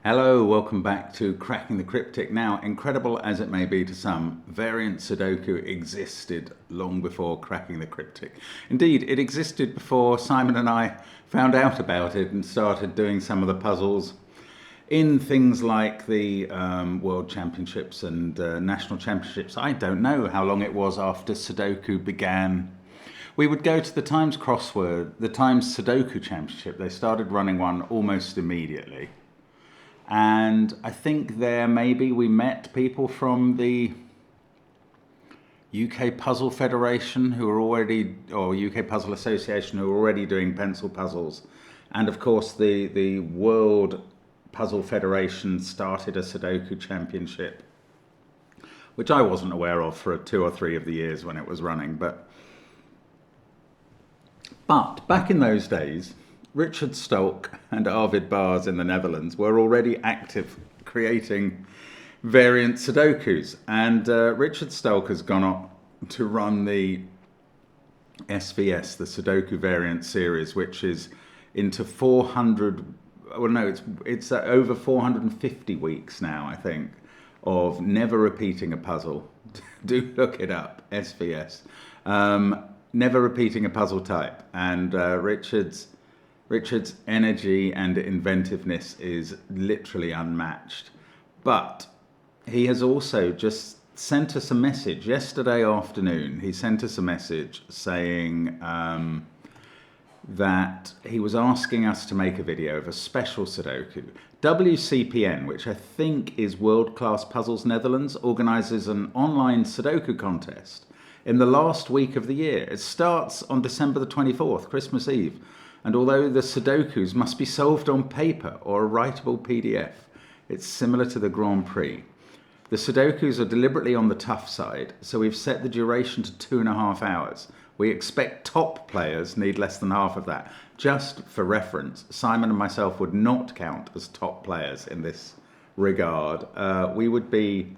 Hello, welcome back to Cracking the Cryptic. Now, incredible as it may be to some, variant Sudoku existed long before Cracking the Cryptic. Indeed, it existed before Simon and I found out about it and started doing some of the puzzles in things like the World Championships and National Championships. I don't know how long it was after Sudoku began. We would go to the Times Sudoku Championship. They started running one almost immediately. And I think there maybe we met people from the UK Puzzle Federation who were already, or UK Puzzle Association who were already doing pencil puzzles. And of course the World Puzzle Federation started a Sudoku Championship, which I wasn't aware of for 2 or 3 of the years when it was running. But back in those days, Richard Stolk and Arvid Bars in the Netherlands were already active creating variant Sudokus. And Richard Stolk has gone on to run the SVS, the Sudoku Variant Series, which is into 400, well no, it's over 450 weeks now, I think, of never repeating a puzzle. Do look it up, SVS. Never repeating a puzzle type. And Richard's energy and inventiveness is literally unmatched. But he has also just sent us a message. Yesterday afternoon, he sent us a message saying that he was asking us to make a video of a special Sudoku. WCPN, which I think is World Class Puzzles Netherlands, organises an online Sudoku contest in the last week of the year. It starts on December the 24th, Christmas Eve. And although the Sudokus must be solved on paper or a writable PDF, it's similar to the Grand Prix. The Sudokus are deliberately on the tough side, so we've set the duration to 2.5 hours. We expect top players need less than half of that. Just for reference, Simon and myself would not count as top players in this regard. We would be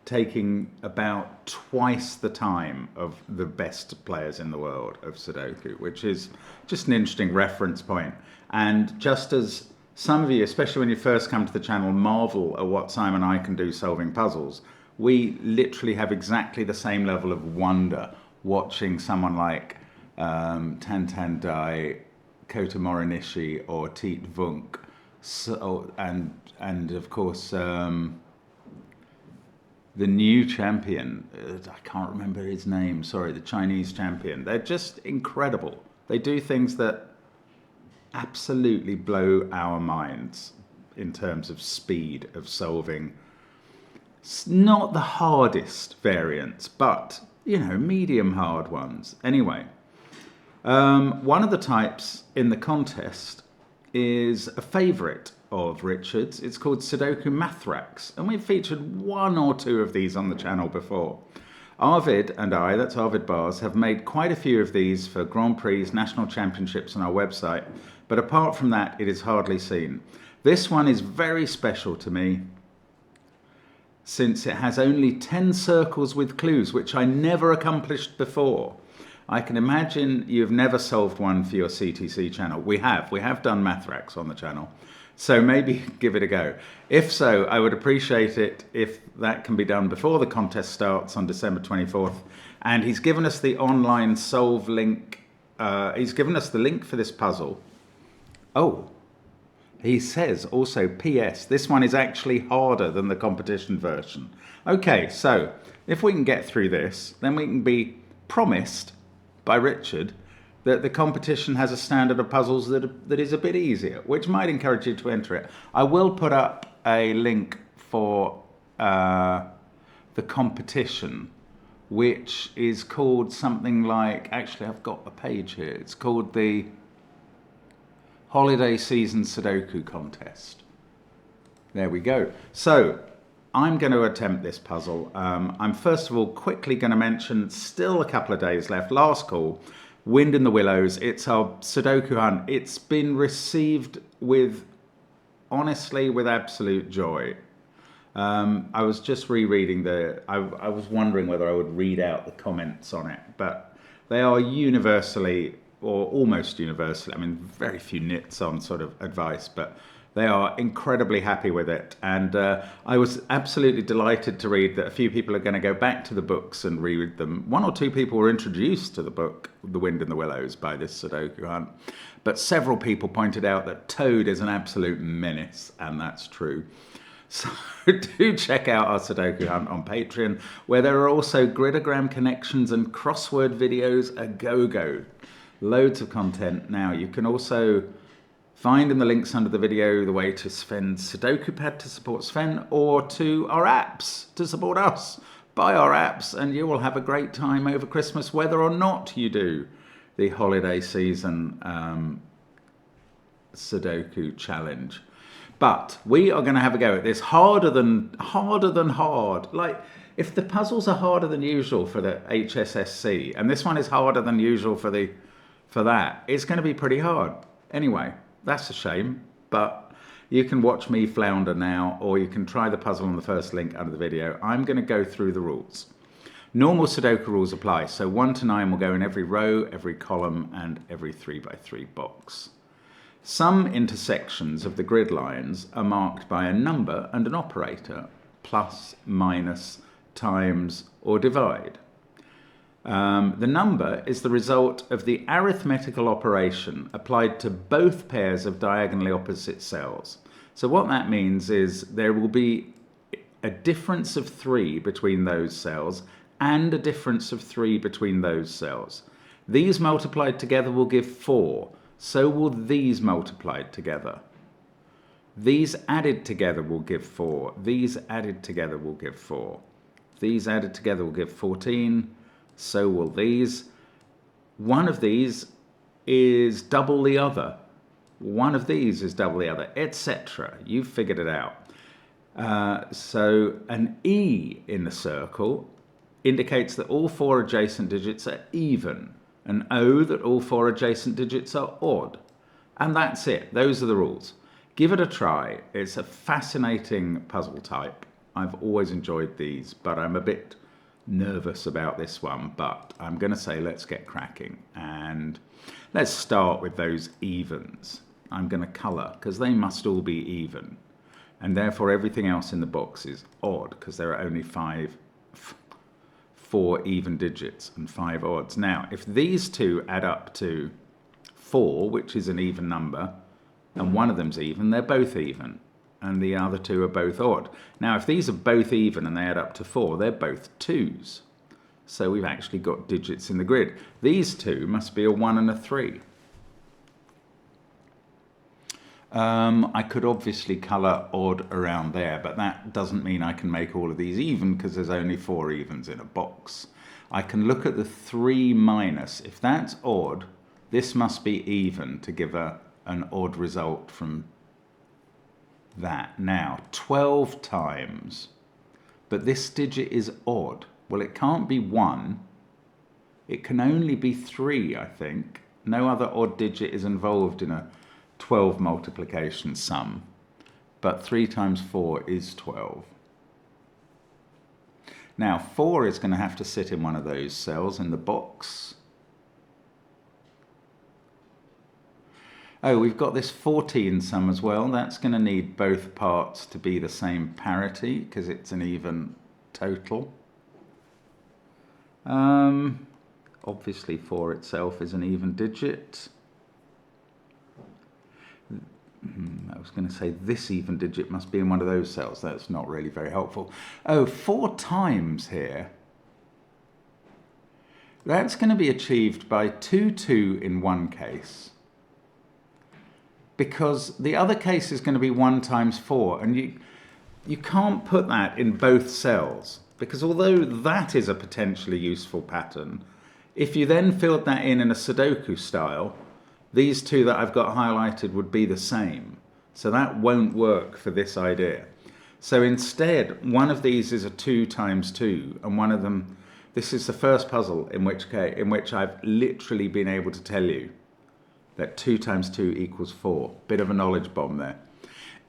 taking about twice the time of the best players in the world of Sudoku, which is just an interesting reference point. And just as some of you, especially when you first come to the channel, marvel at what Simon and I can do solving puzzles, we literally have exactly the same level of wonder watching someone like Tantan Dai, Kota Morinishi, or Tiet Vunk, and of course the new champion, I can't remember his name, sorry, the Chinese champion. They're just incredible. They do things that absolutely blow our minds in terms of speed of solving. It's not the hardest variants, but, you know, medium hard ones. Anyway, one of the types in the contest is a favourite of Richard's. It's called Sudoku Mathrax, and we've featured 1 or 2 of these on the channel before. Arvid and I, that's Arvid Bars, have made quite a few of these for Grand Prix, national championships on our website, but apart from that, it is hardly seen. This one is very special to me since it has only 10 circles with clues, which I never accomplished before. I can imagine you've never solved one for your CTC channel. We have done Mathrax on the channel. So maybe give it a go. If so, I would appreciate it if that can be done before the contest starts on December 24th. And he's given us the online solve link. He's given us the link for this puzzle. Oh, he says also, PS, this one is actually harder than the competition version. Okay, so if we can get through this, then we can be promised by Richard that the competition has a standard of puzzles that is a bit easier, which might encourage you to enter it. I will put up a link for the competition, which is called something like, actually I've got a page here, it's called the Holiday Season Sudoku Contest. There we go. So I'm going to attempt this puzzle. I'm first of all quickly going to mention, still a couple of days left, last call, Wind in the Willows. It's our Sudoku hunt. It's been received with, honestly, with absolute joy. I was just rereading I was wondering whether I would read out the comments on it, but they are universally, or almost universally, I mean, very few nits on sort of advice, but They are incredibly happy with it. And I was absolutely delighted to read that a few people are going to go back to the books and reread them. One or two people were introduced to the book, The Wind in the Willows, by this Sudoku hunt. But several people pointed out that Toad is an absolute menace, and that's true. So do check out our Sudoku hunt on Patreon, where there are also gridogram connections and crossword videos a go-go. Loads of content. Now, you can also find in the links under the video the way to Sven's Sudoku pad to support Sven, or to our apps to support us. Buy our apps and you will have a great time over Christmas, whether or not you do the holiday season Sudoku challenge. But we are going to have a go at this harder than hard. Like, if the puzzles are harder than usual for the HSSC, and this one is harder than usual for that, it's going to be pretty hard. Anyway, that's a shame, but you can watch me flounder now, or you can try the puzzle on the first link under the video. I'm going to go through the rules. Normal Sudoku rules apply, so 1 to 9 will go in every row, every column, and every 3x3 box. Some intersections of the grid lines are marked by a number and an operator, plus, minus, times, or divide. The number is the result of the arithmetical operation applied to both pairs of diagonally opposite cells. So what that means is there will be a difference of 3 between those cells and a difference of 3 between those cells. These multiplied together will give 4. So will these multiplied together. These added together will give 4. These added together will give 4. These added together will give 14. So will these. One of these is double the other. One of these is double the other, etc. You've figured it out. So an E in the circle indicates that all 4 adjacent digits are even. An O that all 4 adjacent digits are odd. And that's it. Those are the rules. Give it a try. It's a fascinating puzzle type. I've always enjoyed these, but I'm a bit nervous about this one. But I'm going to say let's get cracking. And let's start with those evens. I'm going to colour, because they must all be even. And therefore everything else in the box is odd, because there are only 4 even digits and 5 odds. Now, if these two add up to 4, which is an even number, and one of them's even, they're both even, and the other two are both odd. Now, if these are both even and they add up to 4, they're both 2s. So we've actually got digits in the grid. These two must be a 1 and a 3. I could obviously colour odd around there, but that doesn't mean I can make all of these even, because there's only 4 evens in a box. I can look at the 3 minus. If that's odd, this must be even to give an odd result from that. Now, 12 times, but this digit is odd. Well, it can't be 1. It can only be 3, I think. No other odd digit is involved in a 12 multiplication sum, but 3 times 4 is 12. Now 4 is going to have to sit in one of those cells in the box. Oh, we've got this 14 sum as well. That's going to need both parts to be the same parity, because it's an even total. Obviously 4 itself is an even digit. I was going to say this even digit must be in one of those cells. That's not really very helpful. Oh, 4 times here. That's going to be achieved by 2, 2 in one case. Because the other case is going to be 1 times 4. And you can't put that in both cells. Because although that is a potentially useful pattern, if you then filled that in a Sudoku style, these two that I've got highlighted would be the same. So that won't work for this idea. So instead, one of these is a 2 times 2, and one of them, this is the first puzzle in which I've literally been able to tell you that 2 times 2 equals 4. Bit of a knowledge bomb there.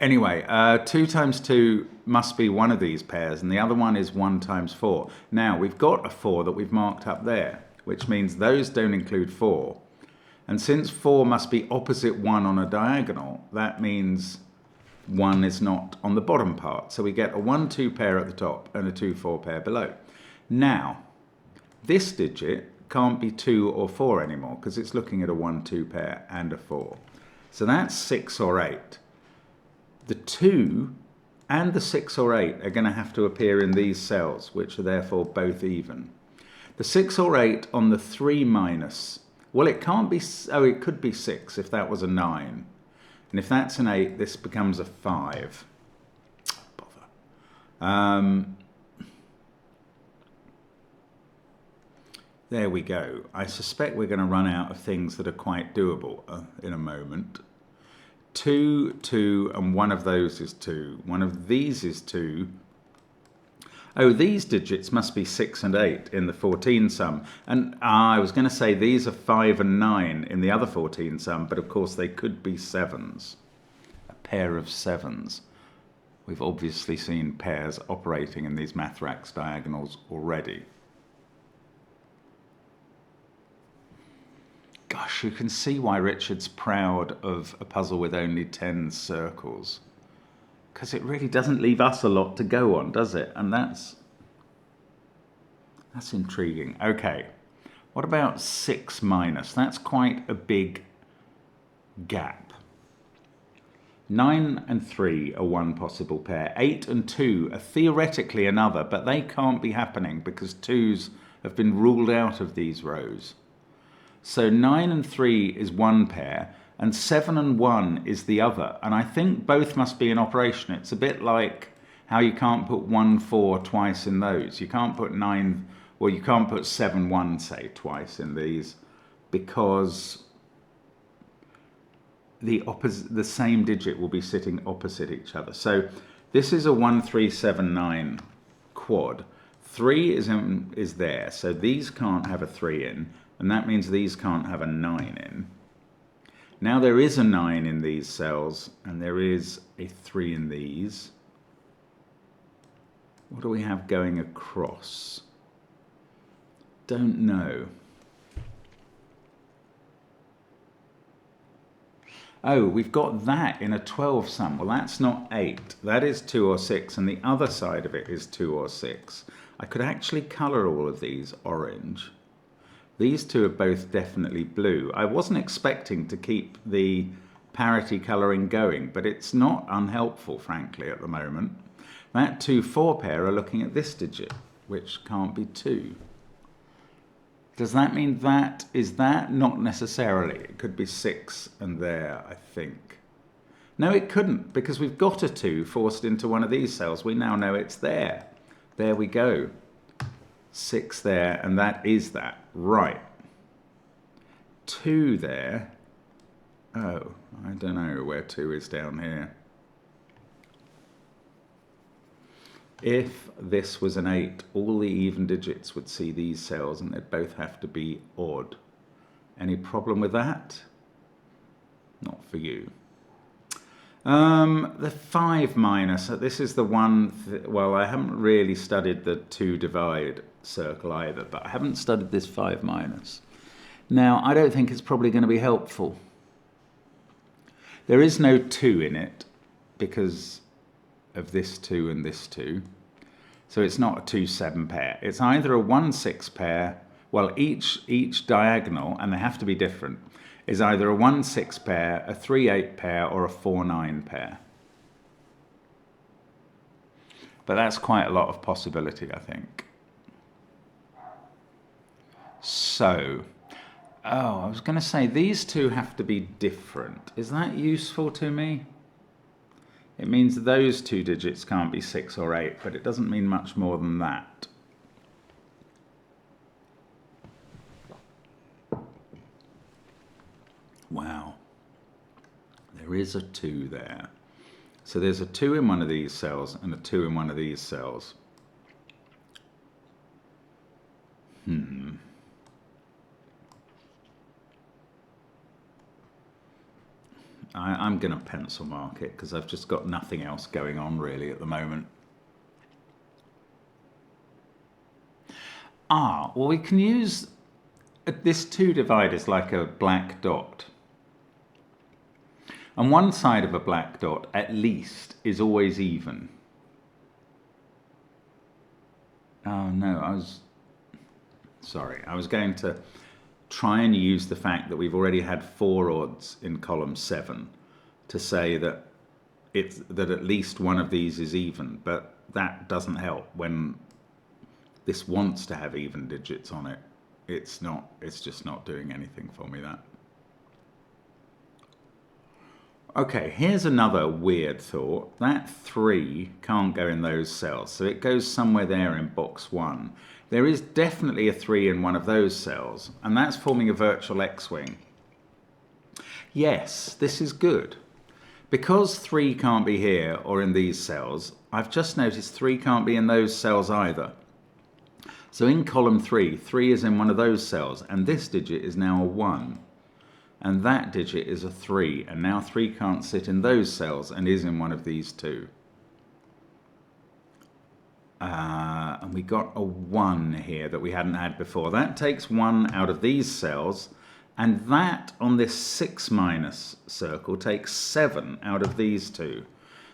Anyway, 2 times 2 must be one of these pairs, and the other one is 1 times 4. Now, we've got a 4 that we've marked up there, which means those don't include 4. And since 4 must be opposite 1 on a diagonal, that means 1 is not on the bottom part. So we get a 1-2 pair at the top and a 2-4 pair below. Now, this digit can't be 2 or 4 anymore because it's looking at a 1-2 pair and a 4. So that's 6 or 8. The 2 and the 6 or 8 are going to have to appear in these cells, which are therefore both even. The 6 or 8 on the 3 minus, well, it can't be, oh, it could be 6 if that was a 9. And if that's an 8, this becomes a 5. Bother. There we go. I suspect we're going to run out of things that are quite doable in a moment. 2, 2, and one of those is 2. One of these is 2. Oh, these digits must be 6 and 8 in the 14 sum. And I was going to say these are 5 and 9 in the other 14 sum, but of course they could be 7s. A pair of 7s. We've obviously seen pairs operating in these Mathrax diagonals already. Gosh, you can see why Richard's proud of a puzzle with only 10 circles. Because it really doesn't leave us a lot to go on, does it? And that's intriguing. Okay, what about 6 minus? That's quite a big gap. 9 and 3 are one possible pair. 8 and 2 are theoretically another, but they can't be happening because 2s have been ruled out of these rows. So 9 and 3 is one pair, and 7 and 1 is the other. And I think both must be in operation. It's a bit like how you can't put 1, 4 twice in those. You can't put 9, well, you can't put 7, 1, say, twice in these because the same digit will be sitting opposite each other. So this is a 1, 3, 7, 9 quad. 3 is there, so these can't have a 3 in. And that means these can't have a 9 in. Now there is a 9 in these cells, and there is a 3 in these. What do we have going across? Don't know. Oh, we've got that in a 12 sum. Well, that's not 8. That is 2 or 6, and the other side of it is 2 or 6. I could actually colour all of these orange. These two are both definitely blue. I wasn't expecting to keep the parity colouring going, but it's not unhelpful, frankly, at the moment. That 2, 4 pair are looking at this digit, which can't be 2. Does that mean that is that? Not necessarily. It could be 6 and there, I think. No, it couldn't, because we've got a 2 forced into one of these cells. We now know it's there. There we go. 6 there, and that is that. Right. 2 there. Oh, I don't know where 2 is down here. If this was an 8, all the even digits would see these cells, and they'd both have to be odd. Any problem with that? Not for you. The 5 minus, this is the one, well, I haven't really studied the 2 divide circle either, but I haven't studied this 5 minus. Now, I don't think it's probably going to be helpful. There is no 2 in it because of this 2 and this 2. So it's not a 2, 7 pair. It's either a 1, 6 pair, well, each diagonal, and they have to be different, is either a 1, 6 pair, a 3, 8 pair, or a 4, 9 pair. But that's quite a lot of possibility, I think. So, oh, I was going to say these two have to be different. Is that useful to me? It means those 2 digits can't be 6 or 8, but it doesn't mean much more than that. Wow. There is a 2 there. So there's a 2 in one of these cells and a 2 in one of these cells. I'm going to pencil mark it because I've just got nothing else going on really at the moment. Well, we can use this 2 divide as like a black dot. And one side of a black dot, at least, is always even. Oh no, I was going to try and use the fact that we've already had 4 odds in column 7 to say that that at least one of these is even, but that doesn't help when this wants to have even digits on it. It's just not doing anything for me, that. Okay, here's another weird thought. That 3 can't go in those cells, so it goes somewhere there in box 1. There is definitely a 3 in one of those cells, and that's forming a virtual X-wing. Yes, this is good. Because 3 can't be here or in these cells, I've just noticed 3 can't be in those cells either. So in column 3, 3 is in one of those cells, and this digit is now a 1. And that digit is a 3, and now 3 can't sit in those cells and is in one of these 2. And we got a 1 here that we hadn't had before. That takes 1 out of these cells, and that on this 6 minus circle takes 7 out of these 2.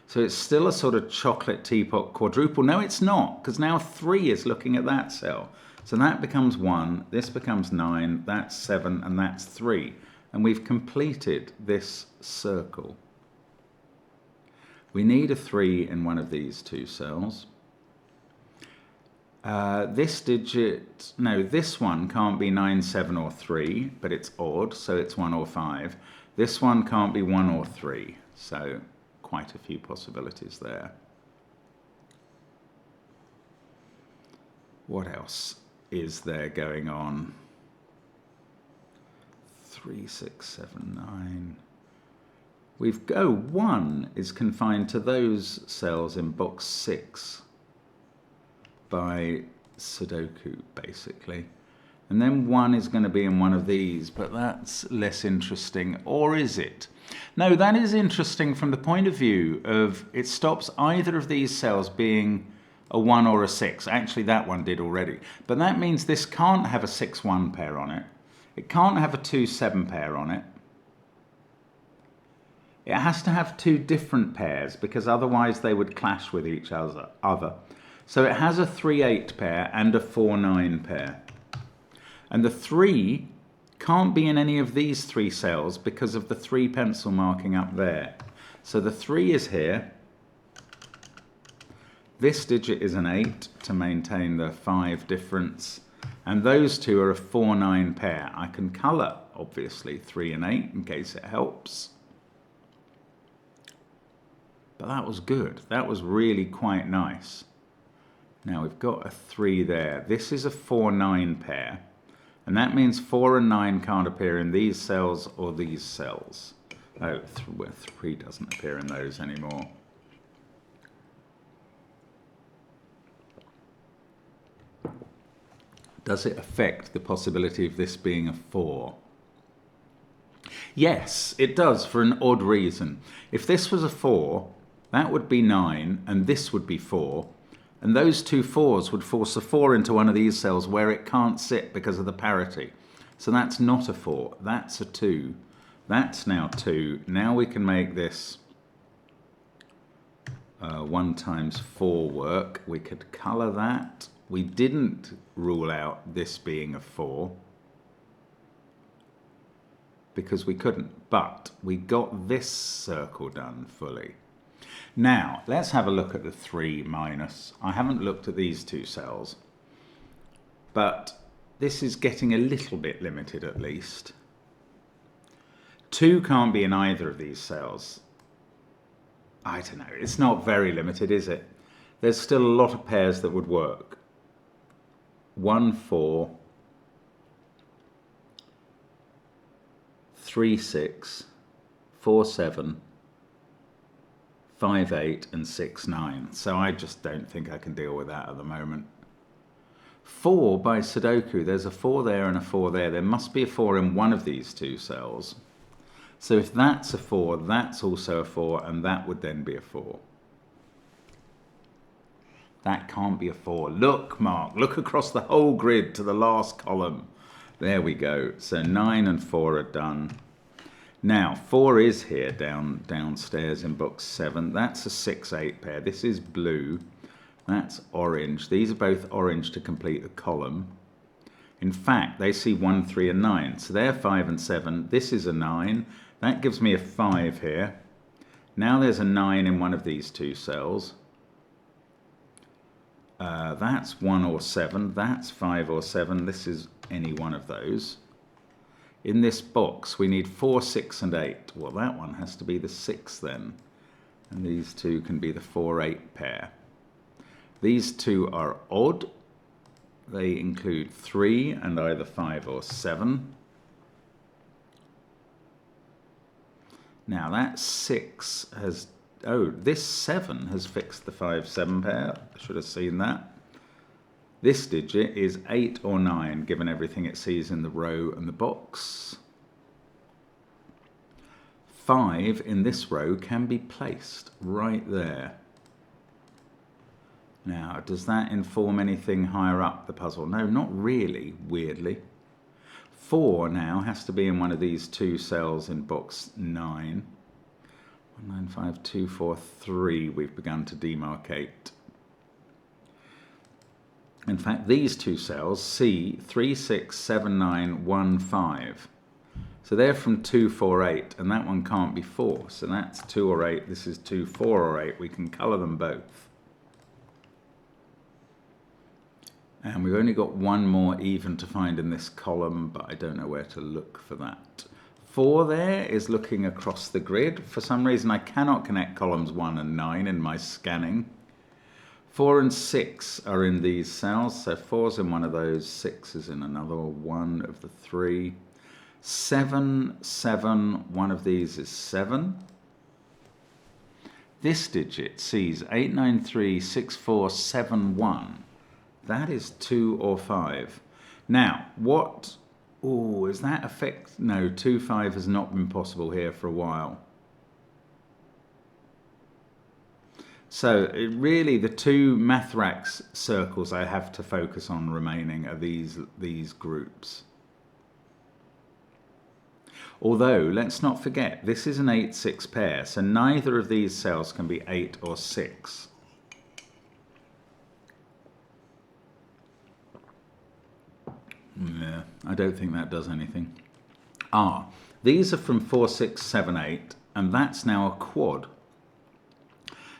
So it's still a sort of chocolate teapot quadruple. No, it's not, because now 3 is looking at that cell. So that becomes 1, this becomes 9, that's 7, and that's 3. And we've completed this circle. We need a 3 in one of these 2 cells. This digit, no, this one can't be 9, 7 or 3, but it's odd, so it's 1 or 5. This one can't be 1 or 3, so quite a few possibilities there. What else is there going on? 3, 6, 7, 9. We've 1 is confined to those cells in box 6 by Sudoku, basically. And then 1 is going to be in one of these, but that's less interesting. Or is it? No, that is interesting from the point of view of it stops either of these cells being a 1 or a 6. Actually, that one did already. But that means this can't have a 6-1 pair on it. It can't have a 2-7 pair on it. It has to have 2 different pairs, because otherwise they would clash with each other. So it has a 3-8 pair and a 4-9 pair. And the 3 can't be in any of these 3 cells because of the 3 pencil marking up there. So the 3 is here. This digit is an 8 to maintain the 5 difference. And those 2 are a 4-9 pair. I can colour, obviously, 3 and 8 in case it helps. But that was good. That was really quite nice. Now we've got a 3 there. This is a 4-9 pair. And that means 4 and 9 can't appear in these cells or these cells. Oh, 3 doesn't appear in those anymore. Does it affect the possibility of this being a 4? Yes, it does, for an odd reason. If this was a 4, that would be 9, and this would be 4. And those 2 4s would force a 4 into one of these cells where it can't sit because of the parity. So that's not a 4, that's a 2. That's now 2. Now we can make this 1 times 4 work. We could colour that. We didn't rule out this being a 4 because we couldn't, but we got this circle done fully. Now, let's have a look at the 3 minus. I haven't looked at these 2 cells, but this is getting a little bit limited at least. 2 can't be in either of these cells. I don't know, it's not very limited, is it? There's still a lot of pairs that would work. 1, 4, 3, 6, 4, 7, 5, 8 and 6, 9. So I just don't think I can deal with that at the moment. 4 by Sudoku, there's a 4 there and a 4 there. There must be a 4 in one of these 2 cells. So if that's a 4, that's also a 4, and that would then be a 4. That can't be a 4. Look, Mark, look across the whole grid to the last column. There we go. So 9 and 4 are done. Now, 4 is here downstairs in box 7. That's a 6-8 pair. This is blue. That's orange. These are both orange to complete the column. In fact, they see 1, 3, and 9. So they're 5 and 7. This is a 9. That gives me a 5 here. Now there's a 9 in one of these two cells. That's 1 or 7. That's 5 or 7. This is any one of those. In this box, we need 4, 6, and 8. Well, that one has to be the 6 then. And these two can be the 4, 8 pair. These two are odd. They include 3 and either 5 or 7. Now that 6 has... Oh, this 7 has fixed the 5, 7 pair. I should have seen that. This digit is 8 or 9, given everything it sees in the row and the box. 5 in this row can be placed right there. Now, does that inform anything higher up the puzzle? No, not really, weirdly. 4 now has to be in one of these two cells in box 9. 1, 9, 5, 2, 4, 3 we've begun to demarcate. In fact, these two cells see 3, 6, 7, 9, 1, 5. So they're from 2, 4, 8, and that one can't be 4. So that's 2 or 8. This is 2, 4 or 8. We can colour them both. And we've only got one more even to find in this column, but I don't know where to look for that. 4 there is looking across the grid. For some reason, I cannot connect columns 1 and 9 in my scanning. 4 and 6 are in these cells, so 4's in one of those, 6 is in another one of the 3. 7, 7, one of these is 7. This digit sees 8, 9, 3, 6, 4, 7, 1. That is 2 or 5. Now, what... Oh, is that effect? No, 2, 5 has not been possible here for a while. So, really, the two Mathrax circles I have to focus on remaining are these groups. Although, let's not forget, this is an 8-6 pair, so neither of these cells can be 8 or 6. Yeah, I don't think that does anything. These are from 4, 6, 7, 8, and that's now a quad.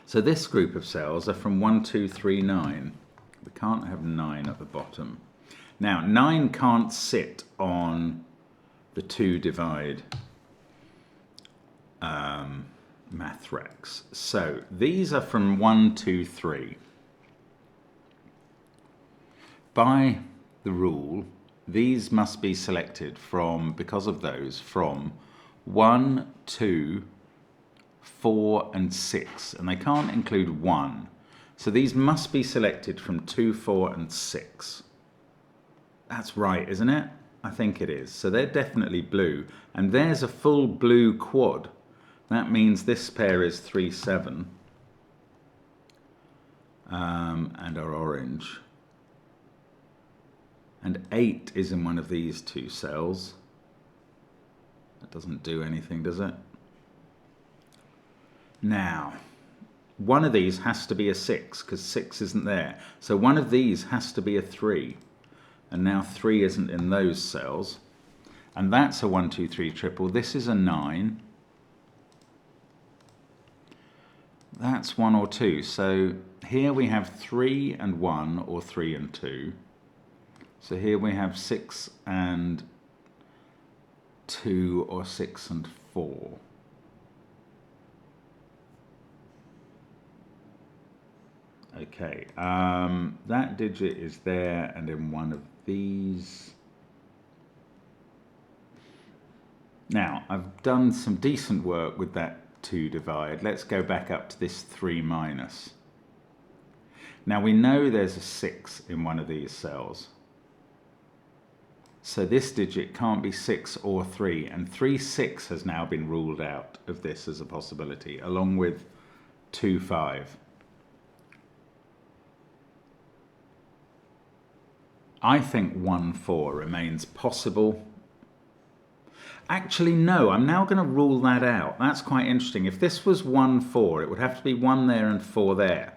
So this group of cells are from 1, 2, 3, 9. We can't have 9 at the bottom. Now, 9 can't sit on the 2 divide Mathrax. So these are from 1, 2, 3. By the rule, these must be selected from, because of those, from 1, 2, 4 and 6, and they can't include 1. So these must be selected from 2, 4 and 6. That's right, isn't it? I think it is. So they're definitely blue. And there's a full blue quad. That means this pair is 3, 7. And are orange. And 8 is in one of these two cells. That doesn't do anything, does it? Now, one of these has to be a 6, because 6 isn't there. So one of these has to be a 3. And now 3 isn't in those cells. And that's a 1, 2, 3 triple. This is a 9. That's 1 or 2. So here we have 3 and 1, or 3 and 2. So here we have 6 and 2, or 6 and 4. Okay, that digit is there and in one of these. Now, I've done some decent work with that 2 divide. Let's go back up to this 3 minus. Now, we know there's a 6 in one of these cells. So this digit can't be 6 or 3, and 3, 6 has now been ruled out of this as a possibility, along with 2, 5. I think 1, 4 remains possible. Actually, no, I'm now going to rule that out. That's quite interesting. If this was 1, 4, it would have to be 1 there and 4 there.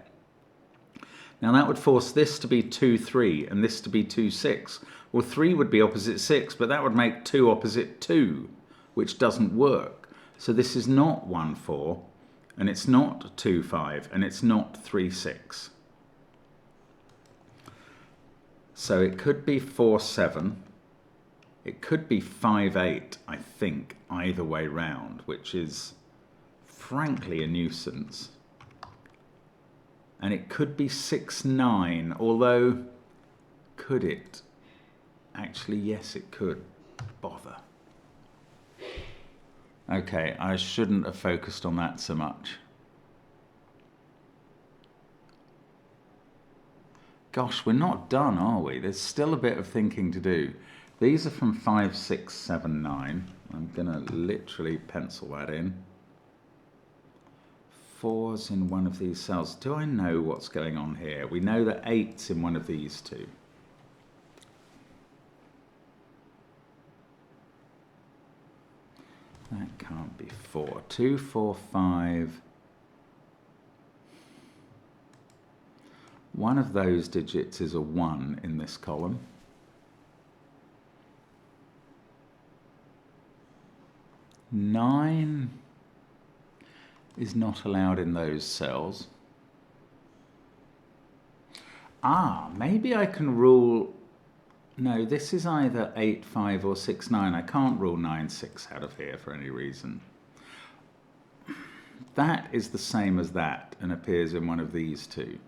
Now that would force this to be 2, 3, and this to be 2, 6. Well, 3 would be opposite 6, but that would make 2 opposite 2, which doesn't work. So this is not 1, 4, and it's not 2, 5, and it's not 3, 6. So it could be 4, 7. It could be 5, 8, I think, either way round, which is frankly a nuisance. And it could be 6, 9, although, could it? Actually, yes, it could. Bother. Okay, I shouldn't have focused on that so much. Gosh, we're not done, are we? There's still a bit of thinking to do. These are from 5, 6, 7, 9. I'm going to literally pencil that in. 4's in one of these cells. Do I know what's going on here? We know that 8's in one of these two. That can't be 4. 2, 4, 5. One of those digits is a 1 in this column. 9 is not allowed in those cells. Maybe I can rule... No, this is either 8, 5 or 6, 9. I can't rule 9, 6 out of here for any reason. That is the same as that and appears in one of these two.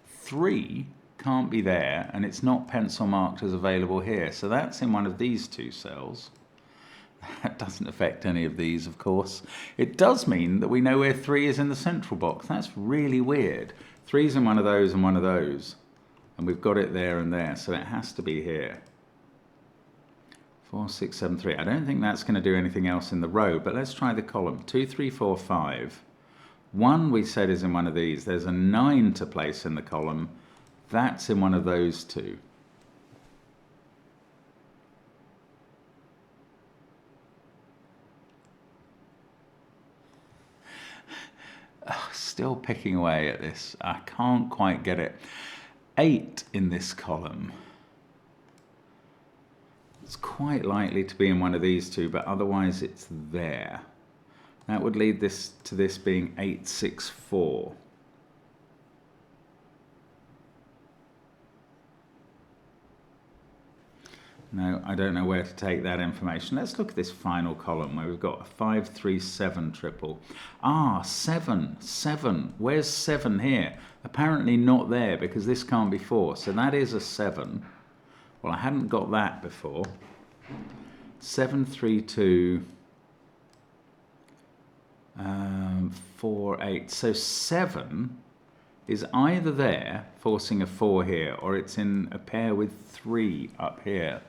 Three can't be there, and it's not pencil marked as available here, so that's in one of these two cells. That doesn't affect any of these, of course. It does mean that we know where 3 is in the central box. That's really weird. 3's in one of those and one of those, and we've got it there and there, so it has to be here. 4, 6, 7, 3. I don't think that's going to do anything else in the row, but let's try the column. 2, 3, 4, 5. 1 we said is in one of these. There's a 9 to place in the column. That's in one of those two. Still picking away at this. I can't quite get it. 8 in this column. It's quite likely to be in one of these two, but otherwise it's there. That would lead this to this being 8, 6, 4. No, I don't know where to take that information. Let's look at this final column where we've got a 5, 3, 7 triple. 7, 7. Where's 7 here? Apparently not there because this can't be 4. So that is a 7. Well, I hadn't got that before. 7, 3, 2, 4, 8. So 7 is either there, forcing a 4 here, or it's in a pair with 3 up here.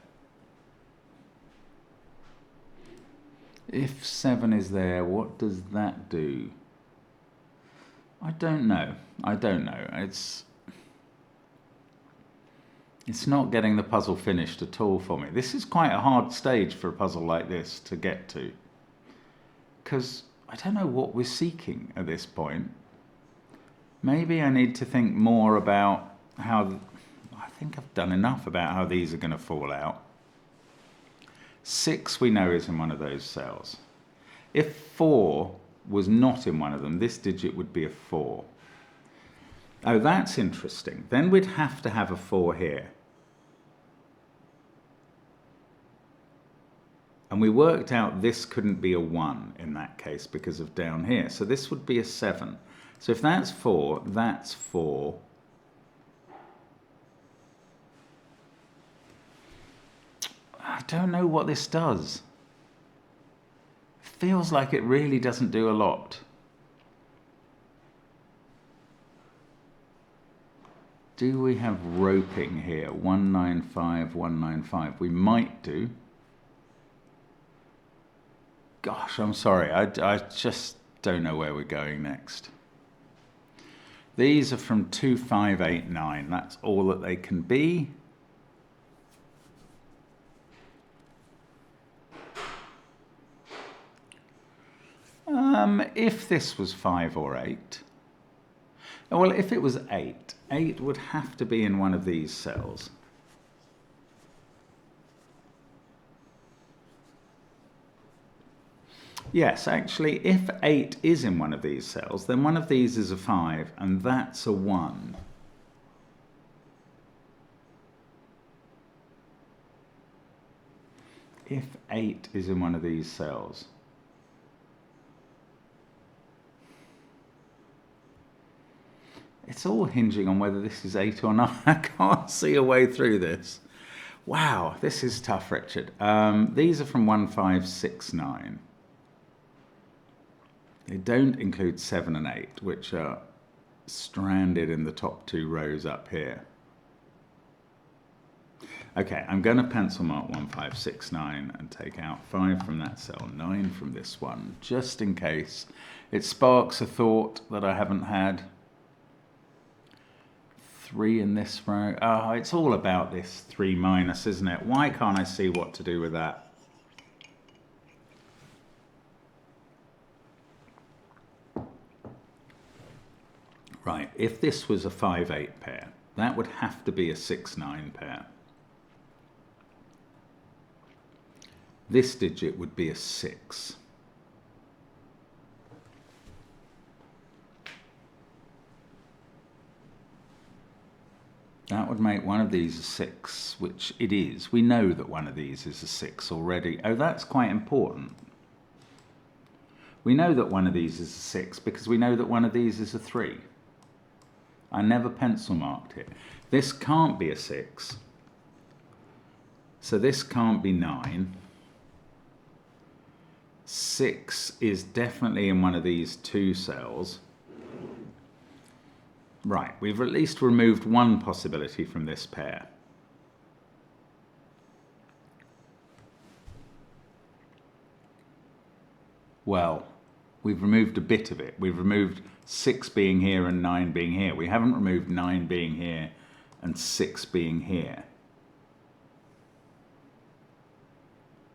If 7 is there, what does that do? I don't know. It's not getting the puzzle finished at all for me. This is quite a hard stage for a puzzle like this to get to, because I don't know what we're seeking at this point. Maybe I need to think more about how... I think I've done enough about how these are going to fall out. 6 we know is in one of those cells. If 4 was not in one of them, this digit would be a 4. Oh, that's interesting. Then we'd have to have a 4 here. And we worked out this couldn't be a 1 in that case because of down here. So this would be a 7. So if that's 4, that's 4. I don't know what this does. Feels like it really doesn't do a lot. Do we have roping here? 195, 195. We might do. Gosh, I'm sorry. I just don't know where we're going next. These are from 2589. That's all that they can be. If this was 5 or 8, well, if it was 8, 8 would have to be in one of these cells. Yes, actually, if 8 is in one of these cells, then one of these is a 5, and that's a 1. If 8 is in one of these cells. It's all hinging on whether this is 8 or 9. I can't see a way through this. Wow, this is tough, Richard. These are from 1569. They don't include 7 and 8, which are stranded in the top 2 rows up here. Okay, I'm going to pencil mark 1569 and take out 5 from that cell, 9 from this one, just in case it sparks a thought that I haven't had. 3 in this row. Oh, it's all about this 3 minus, isn't it? Why can't I see what to do with that? Right, if this was a 5-8 pair, that would have to be a 6-9 pair. This digit would be a 6. That would make one of these a 6, which it is. We know that one of these is a 6 already. Oh, that's quite important. We know that one of these is a 6 because we know that one of these is a 3. I never pencil marked it. This can't be a 6. So this can't be 9. 6 is definitely in one of these 2 cells. Right, we've at least removed one possibility from this pair. Well, we've removed a bit of it. We've removed 6 being here and 9 being here. We haven't removed 9 being here and 6 being here.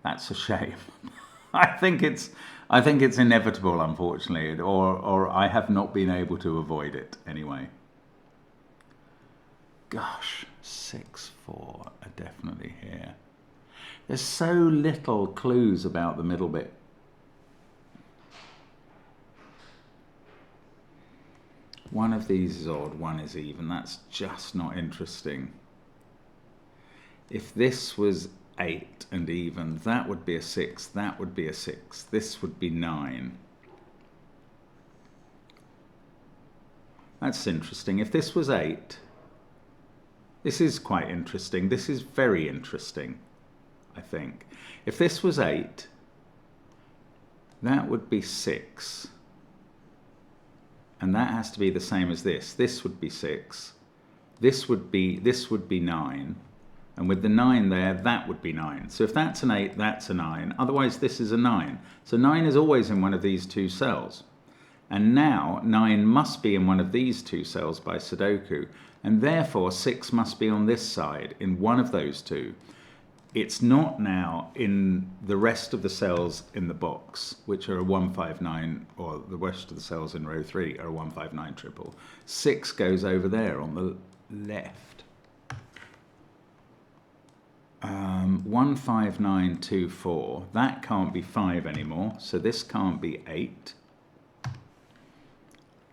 That's a shame. I think it's inevitable, unfortunately, or I have not been able to avoid it anyway. Gosh, 6, 4 are definitely here. There's so little clues about the middle bit. One of these is odd, one is even. That's just not interesting. If this was 8 and even, that would be a 6, that would be a 6. This would be 9. That's interesting. If this was 8, this is quite interesting. This is very interesting, I think. If this was 8, that would be 6. And that has to be the same as this. This would be 6. This would be 9. And with the 9 there, that would be 9. So if that's an 8, that's a 9. Otherwise, this is a 9. So 9 is always in one of these 2 cells. And now 9 must be in one of these 2 cells by Sudoku. And therefore, 6 must be on this side in one of those 2. It's not now in the rest of the cells in the box, which are a 159, or the rest of the cells in row 3 are a 159 triple. 6 goes over there on the left. 15924, that can't be 5 anymore, so this can't be 8.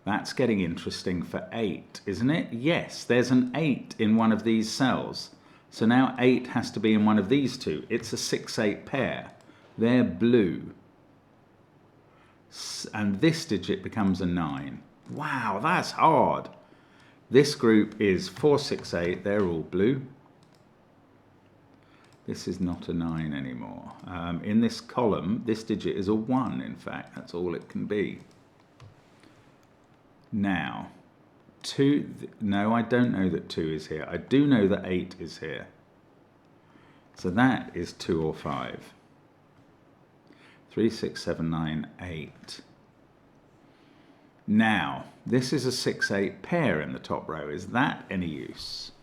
That's getting interesting for 8, isn't it? Yes, there's an 8 in one of these cells. So now 8 has to be in one of these 2. It's a 6-8 pair. They're blue. And this digit becomes a 9. Wow, that's hard. This group is 4, 6, 8. They're all blue. This is not a 9 anymore. In this column, this digit is a 1, in fact. That's all it can be. Now, 2, no, I don't know that 2 is here. I do know that 8 is here. So that is 2 or 5. 3, 6, 7, 9, 8. Now, this is a 6-8 pair in the top row. Is that any use?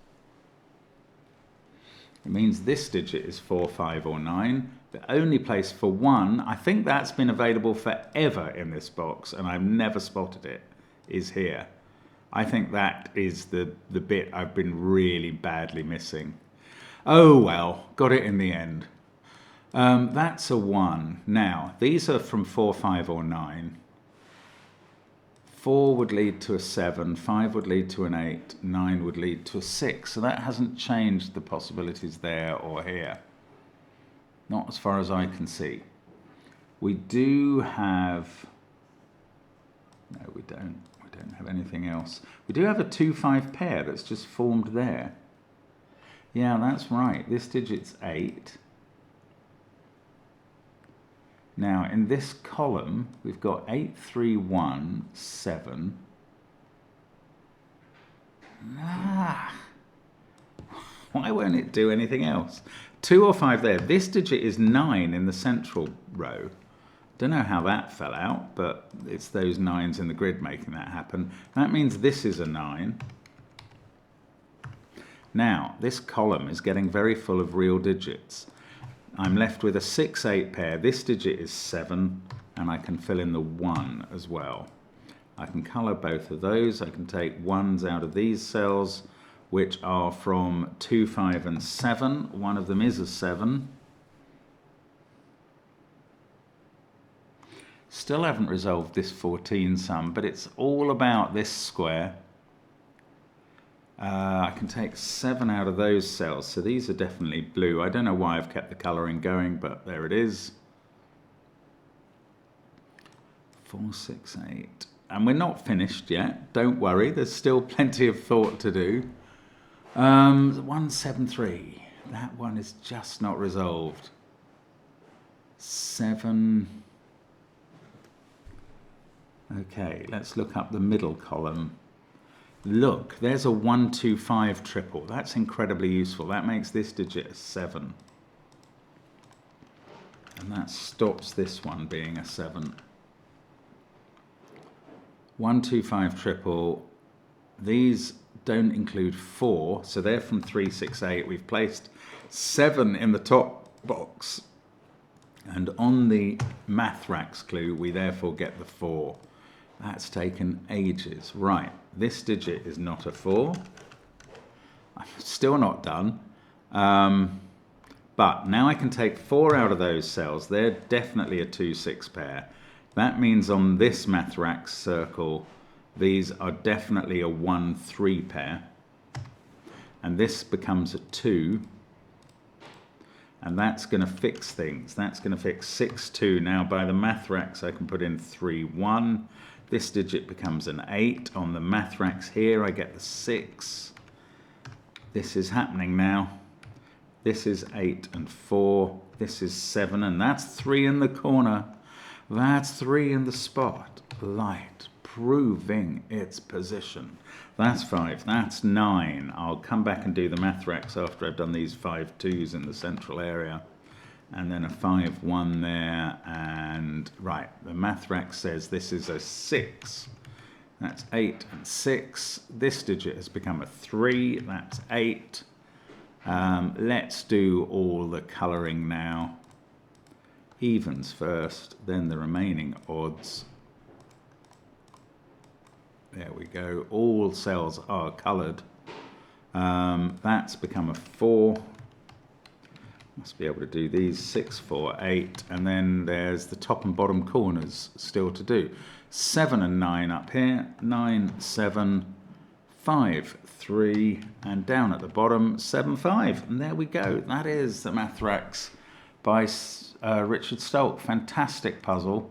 It means this digit is 4, 5 or 9. The only place for 1, I think that's been available forever in this box and I've never spotted it, is here. I think that is the bit I've been really badly missing. Oh well, got it in the end. That's a 1. Now, these are from 4, 5 or 9. 4 would lead to a 7, 5 would lead to an 8, 9 would lead to a 6. So that hasn't changed the possibilities there or here. Not as far as I can see. We do have... No, we don't. We don't have anything else. We do have a 2-5 pair that's just formed there. Yeah, that's right. This digit's 8. Now, in this column, we've got 8, 3, 1, 7. Why won't it do anything else? 2 or 5 there. This digit is 9 in the central row. Don't know how that fell out, but it's those 9s in the grid making that happen. That means this is a 9. Now, this column is getting very full of real digits. I'm left with a 6, 8 pair. This digit is 7, and I can fill in the 1 as well. I can colour both of those. I can take 1s out of these cells, which are from 2, 5 and 7. One of them is a 7. Still haven't resolved this 14 sum, but it's all about this square. I can take 7 out of those cells, so these are definitely blue. I don't know why I've kept the colouring going, but there it is. 4, 6, 8. And we're not finished yet. Don't worry, there's still plenty of thought to do. 1, 7, 3. That one is just not resolved. 7. Okay, let's look up the middle column. Look, there's a 1, 2, 5 triple. That's incredibly useful. That makes this digit a 7. And that stops this one being a 7. 1, 2, 5 triple. These don't include 4, so they're from 3, 6, 8. We've placed 7 in the top box. And on the math racks clue, we therefore get the 4. That's taken ages. Right, this digit is not a 4. I'm still not done. But now I can take 4 out of those cells. They're definitely a 2, 6 pair. That means on this math rack circle, these are definitely a 1, 3 pair. And this becomes a 2. And that's going to fix things. That's going to fix 6, 2. Now by the math racks I can put in 3, 1. This digit becomes an 8. On the math racks here I get the 6. This is happening now. This is 8 and 4. This is 7 and that's 3 in the corner. That's 3 in the spot. Light proving its position. That's 5. That's 9. I'll come back and do the math racks after I've done these 5 2s in the central area. And then a 5 1 there, and right, the math rack says this is a 6. That's 8 and 6. This digit has become a 3. That's 8. Let's do all the colouring now. Evens first, then the remaining odds. There we go. All cells are coloured. That's become a 4. Must be able to do these 6, 4, 8, and then there's the top and bottom corners still to do. 7 and 9 up here, 9, 7, 5, 3, and down at the bottom 7, 5. And there we go. That is the Math Racks by Richard Stolt. Fantastic puzzle.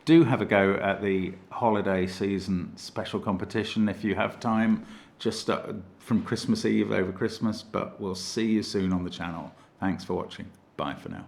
Do have a go at the holiday season special competition if you have time, just from Christmas Eve over Christmas, but we'll see you soon on the channel. Thanks for watching. Bye for now.